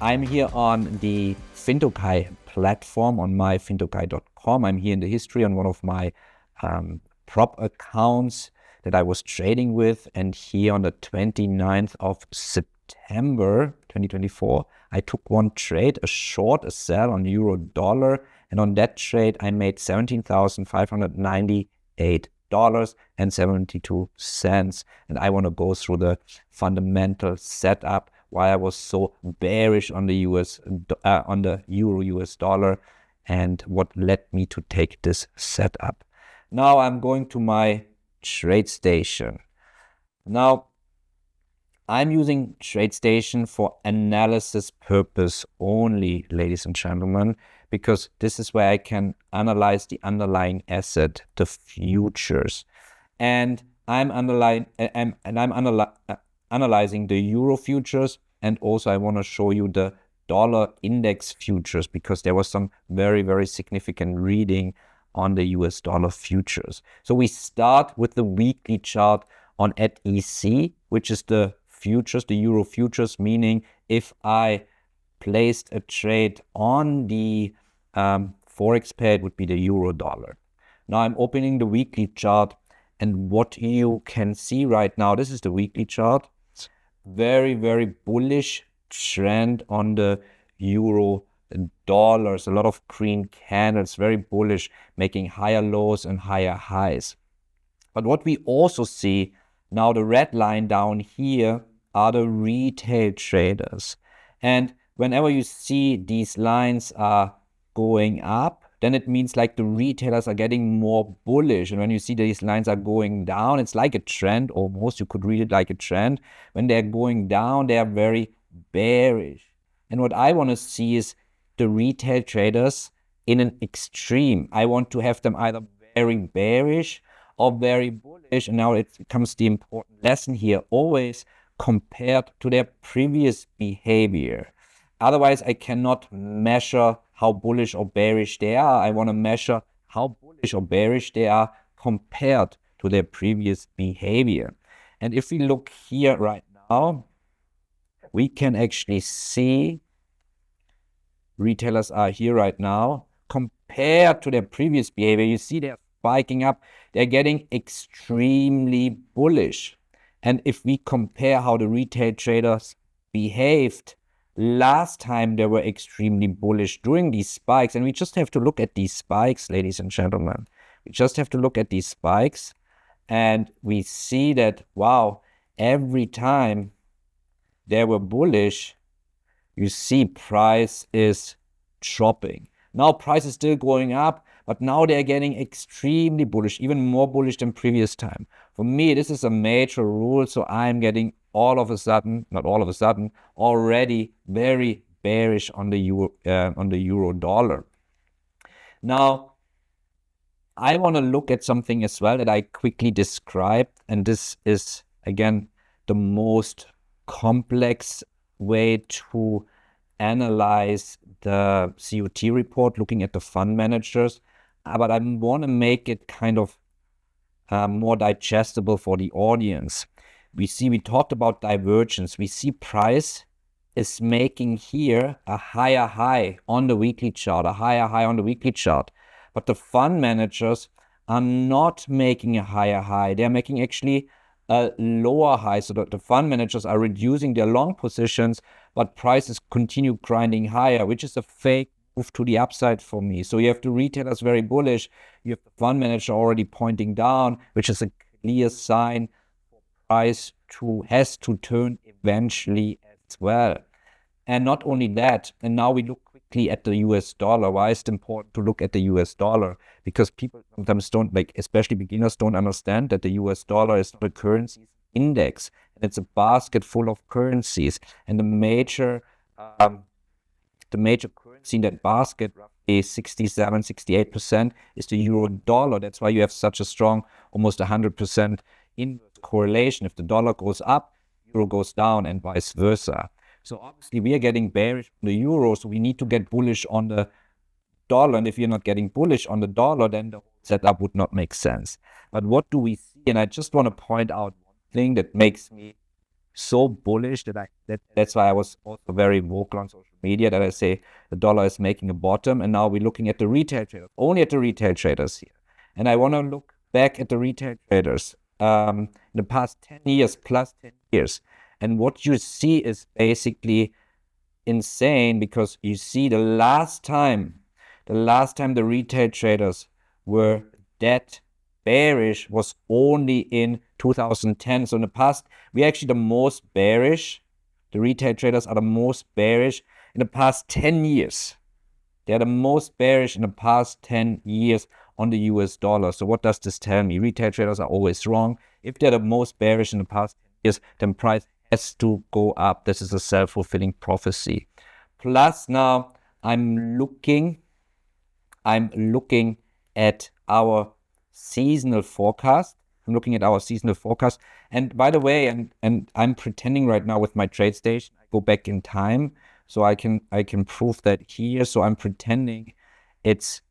I'm here on the Fintokei platform on myfintokei.com. I'm here in the history on one of my prop accounts that I was trading with. And here on the 29th of September 2024, I took one trade, a short, a sell on euro dollar. And on that trade, I made $17,598.72. And I want to go through the fundamental setup why I was so bearish on the on the euro US dollar and what led me to take this setup. Now I'm going to my trade station. Now I'm using TradeStation for analysis purpose only, ladies and gentlemen, because this is where I can analyze the underlying asset, the futures, and I'm analyzing the euro futures, and also I want to show you the dollar index futures because there was some very significant reading on the US dollar futures. So we start with the weekly chart on SEC, which is the futures, the euro futures, meaning if I placed a trade on the forex pair, it would be the euro dollar. Now I'm opening the weekly chart, and what you can see right now, this is the weekly chart, very bullish trend on the euro dollars, a lot of green candles, very bullish, making higher lows and higher highs. But what we also see now, the red line down here are the retail traders. And whenever you see these lines are going up, then it means like the retailers are getting more bullish. And when you see these lines are going down, it's like a trend almost. You could read it like a trend. When they're going down, they are very bearish. And what I want to see is the retail traders in an extreme. I want to have them either very bearish or very bullish. And now it comes the important lesson here, always compared to their previous behavior. Otherwise, I cannot measure how bullish or bearish they are. I want to measure how bullish or bearish they are compared to their previous behavior. And if we look here right now, we can actually see retailers are here right now. Compared to their previous behavior, you see they're spiking up. They're getting extremely bullish. And if we compare how the retail traders behaved last time, they were extremely bullish during these spikes. And we just have to look at these spikes, ladies and gentlemen. We just have to look at these spikes, and we see that, wow, every time they were bullish, you see price is dropping. Now price is still going up, but now they're getting extremely bullish, even more bullish than previous time. For me, this is a major rule, so I'm getting all of a sudden, not all of a sudden, already very bearish on the euro dollar. Now, I want to look at something as well that I quickly described, and this is, again, the most complex way to analyze the COT report, looking at the fund managers, but I want to make it kind of more digestible for the audience. We talked about divergence. We see price is making here a higher high on the weekly chart, a higher high on the weekly chart. But the fund managers are not making a higher high. They're making actually a lower high, so that the fund managers are reducing their long positions, but prices continue grinding higher, which is a fake move to the upside for me. So you have the retailers very bullish, you have the fund manager already pointing down, which is a clear sign for price has to turn eventually as well. And not only that, and now we look quickly at the US dollar. Why is it important to look at the US dollar? Because people sometimes don't, especially beginners, don't understand that the US dollar is not a currency index, and it's a basket full of currencies. And the major currency in that basket, roughly 67-68%, is the euro dollar. That's why you have such a strong, almost 100% inverse correlation. If the dollar goes up, euro goes down, and vice versa. So obviously we are getting bearish on the euro, so we need to get bullish on the dollar. And if you're not getting bullish on the dollar, then the whole setup would not make sense. But what do we see? And I just want to point out one thing that makes me so bullish that's why I was also very vocal on social media that I say the dollar is making a bottom, and now we're looking at the retail traders, only at the retail traders here. And I want to look back at the retail traders in the past 10 years, plus 10 years. And what you see is basically insane, because you see the last time the retail traders were that bearish was only in 2010. So in the past, we're actually the most bearish. The retail traders are the most bearish in the past 10 years. They're the most bearish in the past 10 years on the US dollar. So what does this tell me? Retail traders are always wrong. If they're the most bearish in the past 10 years, then price has to go up. This is a self-fulfilling prophecy. Plus now I'm looking at our seasonal forecast. I'm looking at our seasonal forecast. And by the way, and I'm pretending right now with my trade station, I go back in time so I can prove that here. So I'm pretending it's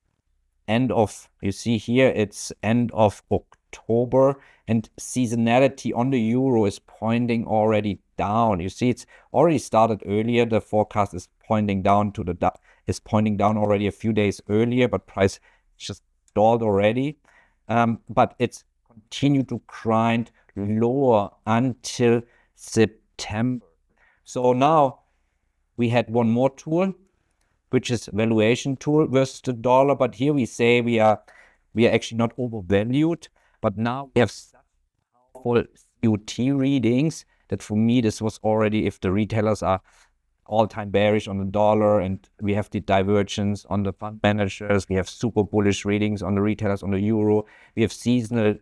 you see here, it's end of October, and seasonality on the euro is pointing already down. You see, it's already started earlier. The forecast is pointing down already a few days earlier, but price just stalled already. But it's continued to grind lower until September. So now we had one more tool, which is valuation tool versus the dollar. But here we say we are actually not overvalued. But now we have such powerful COT readings that for me, this was already, if the retailers are all-time bearish on the dollar, and we have the divergence on the fund managers, we have super bullish readings on the retailers on the euro, we have seasonal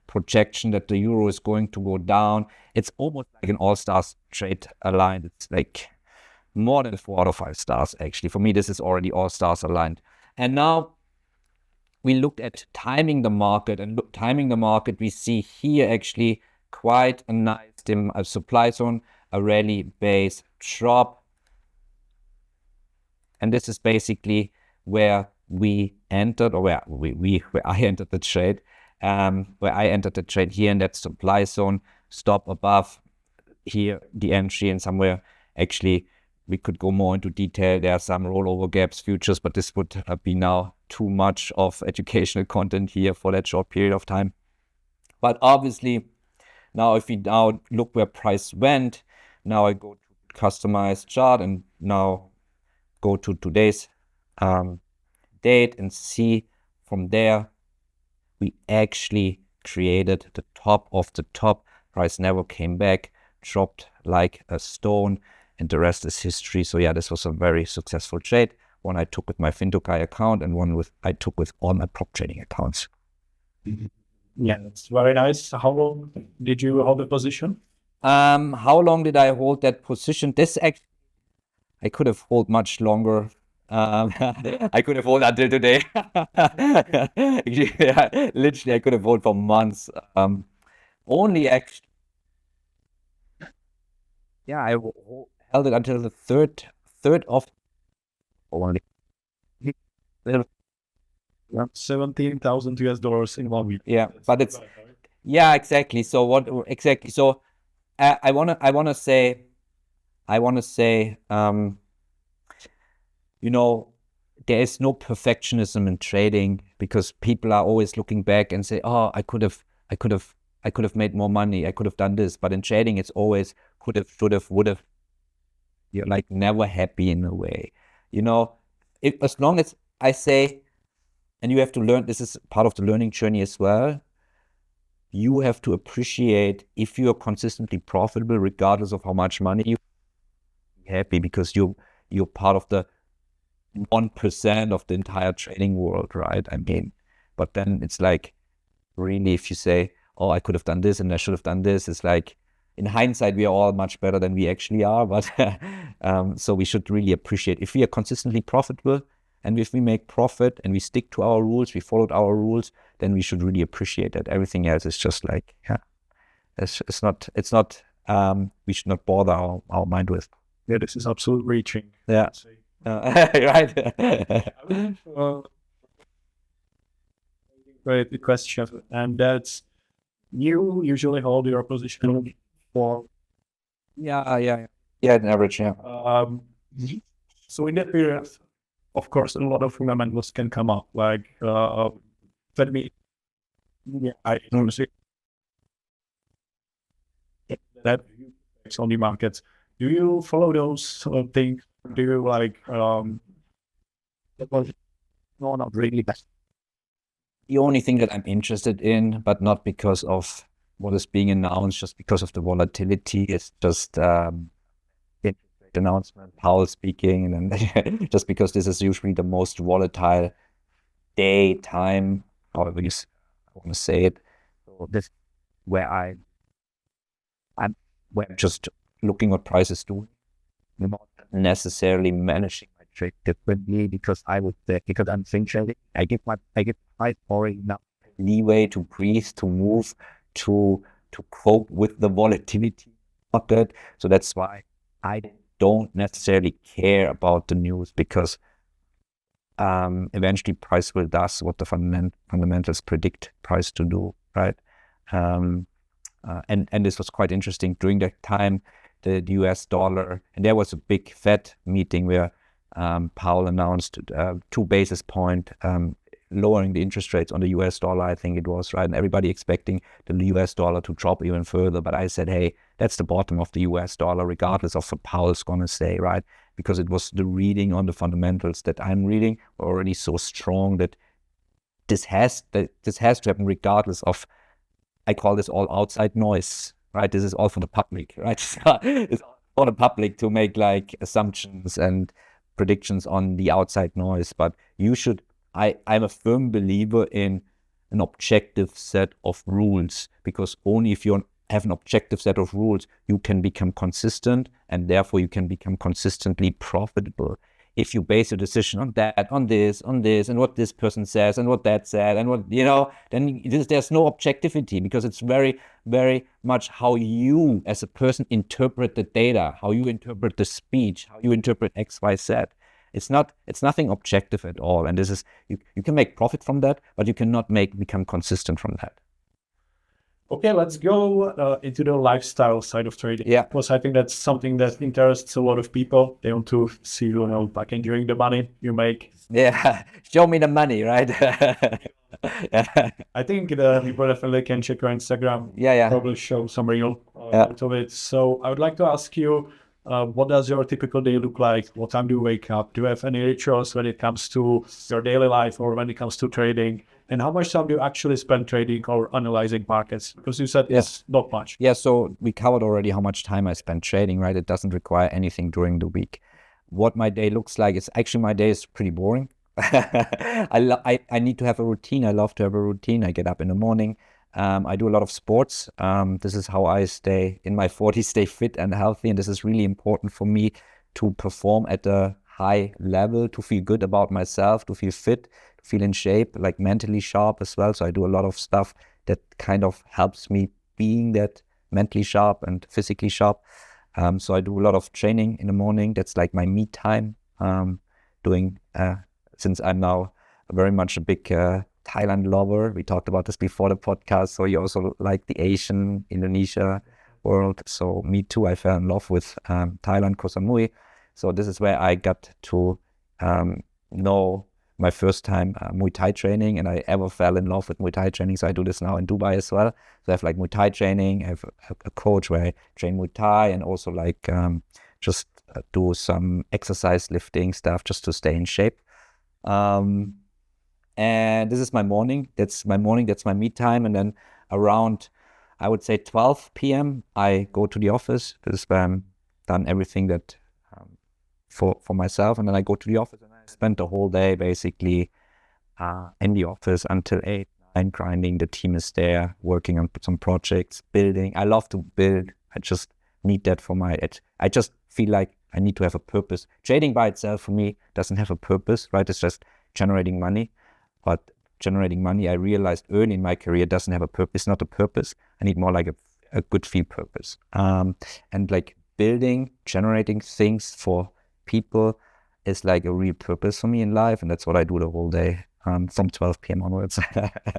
projection that the euro is going to go down. It's almost like an all-stars trade aligned. It's like more than 4 out of 5 stars, actually. For me, this is already all stars aligned. And now we looked at timing the market, and timing the market, we see here actually quite a nice supply zone, a rally base drop. And this is basically where we entered, or where I entered the trade, here in that supply zone, stop above here, the entry, and somewhere actually we could go more into detail. There are some rollover gaps, futures, but this would be now too much of educational content here for that short period of time. But obviously, now if we now look where price went, now I go to customize chart and now go to today's date and see from there, we actually created the top of the top. Price never came back, dropped like a stone, and the rest is history. So yeah, this was a very successful trade. One I took with my Fintokei account, and one I took with all my prop trading accounts. Yeah, that's very nice. How long did you hold the position? How long did I hold that position? This actually, I could have held much longer. I could have held until today. Yeah, literally, I could have held for months. Only actually, yeah, I held it until the third of only. $17,000 in 1 week. Yeah, but it's yeah, exactly. So what exactly? So I wanna say, you know, there is no perfectionism in trading, because people are always looking back and say, oh, I could have made more money, I could have done this. But in trading, it's always could have, should have, would have. You're like never happy in a way, as long as I say, and you have to learn, this is part of the learning journey as well. You have to appreciate if you are consistently profitable, regardless of how much money you happy, because you're part of the 1% of the entire trading world, right? I mean, but then it's like, really, if you say, oh, I could have done this and I should have done this, it's like, in hindsight, we are all much better than we actually are. But so we should really appreciate if we are consistently profitable, and if we make profit and we stick to our rules, we followed our rules, then we should really appreciate that. Everything else is just like, yeah, it's not, we should not bother our mind with. Yeah, this is absolute reaching. Yeah. Right. Great question. And that's, you usually hold your position for Yeah, an average, yeah. So in that period, of course, a lot of fundamentals can come up. Like, let me, I honestly that it's on the markets. Do you follow those things? Do you like, no, not really. The only thing that I'm interested in, but not because of what is being announced, just because of the volatility, is just interest rate announcement, Powell speaking, and then just because this is usually the most volatile day, time, however you want to say it. So this where I'm just looking what prices do, not necessarily managing my trade differently, because I would say, because I'm swing trading, I give price already enough leeway to breathe, to move, to cope with the volatility market. So that's why I don't necessarily care about the news, because eventually price will does what the fundamentals predict price to do, right? And this was quite interesting during that time, the US dollar, and there was a big Fed meeting where Powell announced 2 basis point lowering the interest rates on the US dollar, I think it was, right? And everybody expecting the US dollar to drop even further. But I said, hey, that's the bottom of the US dollar, regardless of what Powell's going to say, right? Because it was the reading on the fundamentals that I'm reading were already so strong that this has to happen regardless of, I call this all outside noise, right? This is all for the public, right? It's for the public to make like assumptions and predictions on the outside noise. But you should, I'm a firm believer in an objective set of rules, because only if you have an objective set of rules, you can become consistent, and therefore you can become consistently profitable. If you base your decision on that, on this, and what this person says, and what that said, and what, then there's no objectivity, because it's very, very much how you as a person interpret the data, how you interpret the speech, how you interpret X, Y, Z. It's nothing objective at all. And this is, you can make profit from that, but you cannot become consistent from that. Okay, let's go into the lifestyle side of trading. Yeah. Because I think that's something that interests a lot of people. They want to see, back enjoying the money you make. Yeah, show me the money, right? Yeah. I think the people definitely can check your Instagram. Yeah. Probably show some real out of it. So I would like to ask you, what does your typical day look like? What time do you wake up? Do you have any rituals when it comes to your daily life or when it comes to trading? And how much time do you actually spend trading or analyzing markets? Because you said it's not much. Yeah, so we covered already how much time I spend trading, right? It doesn't require anything during the week. What my day looks like is actually, my day is pretty boring. I need to have a routine. I love to have a routine. I get up in the morning. I do a lot of sports. This is how I stay in my 40s, stay fit and healthy. And this is really important for me to perform at a high level, to feel good about myself, to feel fit, to feel in shape, like mentally sharp as well. So I do a lot of stuff that kind of helps me being that mentally sharp and physically sharp. So I do a lot of training in the morning. That's like my me time. Since I'm now very much a big Thailand lover. We talked about this before the podcast. So you also like the Asian, Indonesia world. So me too, I fell in love with Thailand, Koh Samui. So this is where I got to know my first time Muay Thai training, and I ever fell in love with Muay Thai training. So I do this now in Dubai as well. So I have like Muay Thai training. I have a coach where I train Muay Thai, and also like just do some exercise lifting stuff just to stay in shape. And this is my morning. That's my me time. And then around, I would say 12 p.m., I go to the office. This is where I'm done everything that for myself. And then I go to the office and I spend the whole day basically in the office until 8, 9, grinding. The team is there working on some projects, building. I love to build. I just need that for I just feel like I need to have a purpose. Trading by itself for me doesn't have a purpose, right? It's just generating money. But generating money, I realized early in my career, doesn't have a purpose, not a purpose. I need more like a good feel purpose. And like building, generating things for people is like a real purpose for me in life. And that's what I do the whole day from 12 p.m. onwards.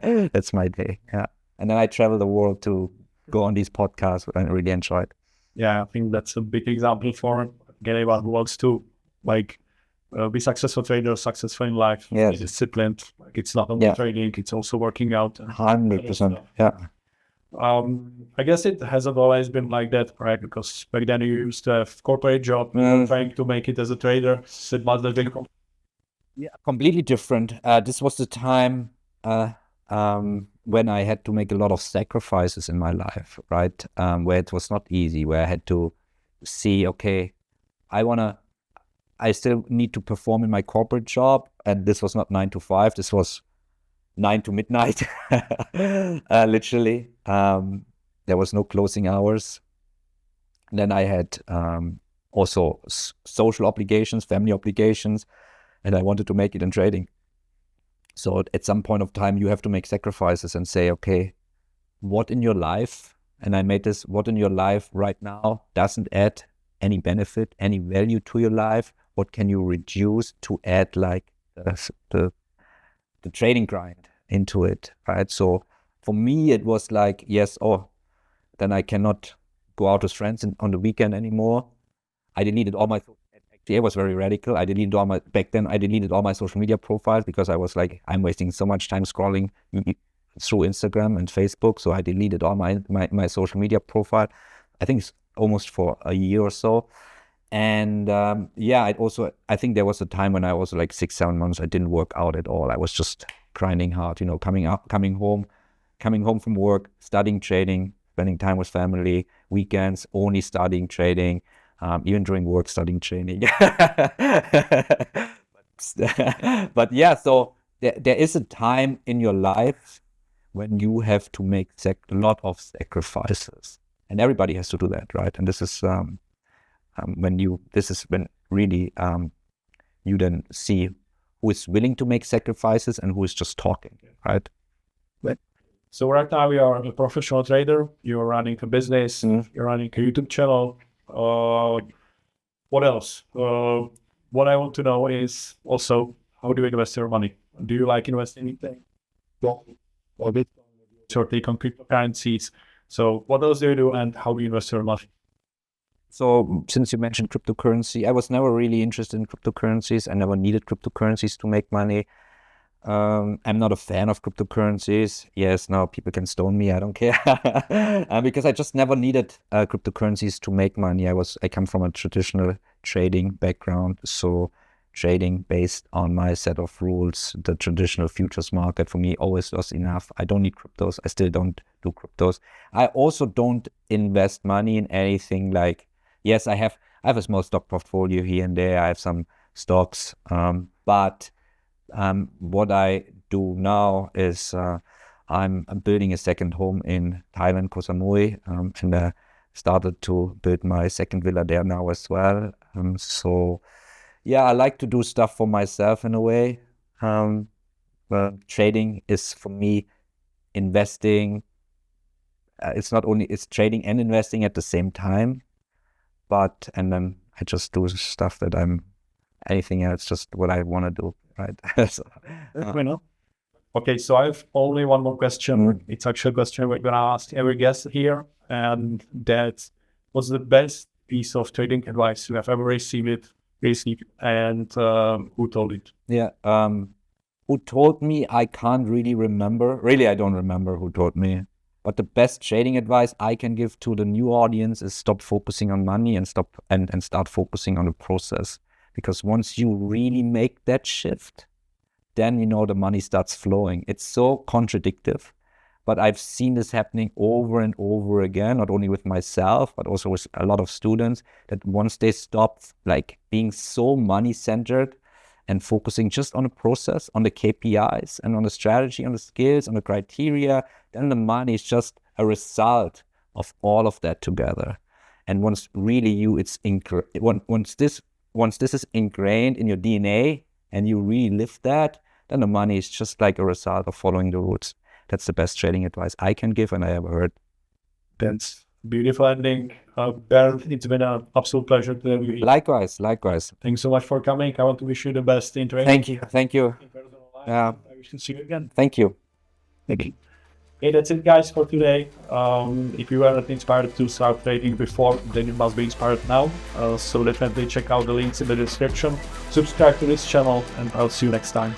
That's my day. Yeah. And then I travel the world to go on these podcasts, which I really enjoyed. Yeah, I think that's a big example for anyone who wants to like be successful trader, successful in life, Yes. be disciplined. Like it's not only trading, it's also working out. 100%. Yeah. I guess it hasn't always been like that, right? Because back then you used to have corporate job, trying to make it as a trader. So it must have been Yeah, completely different. This was the time when I had to make a lot of sacrifices in my life, right? Where it was not easy, where I had to see, okay, I still need to perform in my corporate job, and this was not 9 to 5. This was 9 to midnight, literally. There was no closing hours. Then I had also social obligations, family obligations, and I wanted to make it in trading. So at some point of time, you have to make sacrifices and say, okay, what in your life, and I made this, what in your life right now doesn't add any benefit, any value to your life? What can you reduce to add like the trading grind into it, right? So for me, it was like, yes, then I cannot go out with friends on the weekend anymore. I deleted all my, actually, I was very radical. I deleted all my social media profiles because I was like, I'm wasting so much time scrolling through Instagram and Facebook. So I deleted all my social media profile. I think it's almost for a year or so. And I think there was a time when I was like 6-7 months, I didn't work out at all. I was just grinding hard, coming home from work, studying trading, spending time with family, weekends, only studying trading, even during work, studying trading. But yeah, so there is a time in your life when you have to make a lot of sacrifices, and everybody has to do that, right? And this is when really you then see who is willing to make sacrifices and who is just talking, right? So right now you are a professional trader. You're running a business. You're running a YouTube channel. What else? What I want to know is also, how do you invest your money? Do you like investing in anything? Or bit or take on cryptocurrencies? So what else do you do, and how do you invest your money? So since you mentioned cryptocurrency, I was never really interested in cryptocurrencies. I never needed cryptocurrencies to make money. I'm not a fan of cryptocurrencies. Yes, now people can stone me. I don't care because I just never needed cryptocurrencies to make money. I come from a traditional trading background, so trading based on my set of rules, the traditional futures market for me always was enough. I don't need cryptos. I still don't do cryptos. I also don't invest money in anything like, yes, I have a small stock portfolio here and there. I have some stocks, but what I do now is I'm building a second home in Thailand, Koh Samui, and started to build my second villa there now as well. So yeah, I like to do stuff for myself in a way. But trading is for me investing. It's trading and investing at the same time. And then I just do stuff that anything else, just what I want to do, right? Okay, so I have only one more question. It's actually a question we're gonna ask every guest here, and that was the best piece of trading advice you have ever received, and who told it? Yeah, who told me? I can't really remember. Really, I don't remember who told me. But the best trading advice I can give to the new audience is stop focusing on money and start focusing on the process. Because once you really make that shift, then the money starts flowing. It's so contradictive, but I've seen this happening over and over again, not only with myself, but also with a lot of students, that once they stop like being so money-centered and focusing just on the process, on the KPIs and on the strategy, on the skills, on the criteria, then the money is just a result of all of that together. And once really once this is ingrained in your DNA and you really live that, then the money is just like a result of following the rules. That's the best trading advice I can give and I ever heard. That's beautiful ending. Bernd, it's been an absolute pleasure to have you here. Likewise. Thanks so much for coming. I want to wish you the best in trading. Thank you. In personal life. I wish to see you again. Thank you. Thank you. Hey, that's it, guys, for today. If you weren't inspired to start trading before, then you must be inspired now. So definitely check out the links in the description. Subscribe to this channel, and I'll see you next time.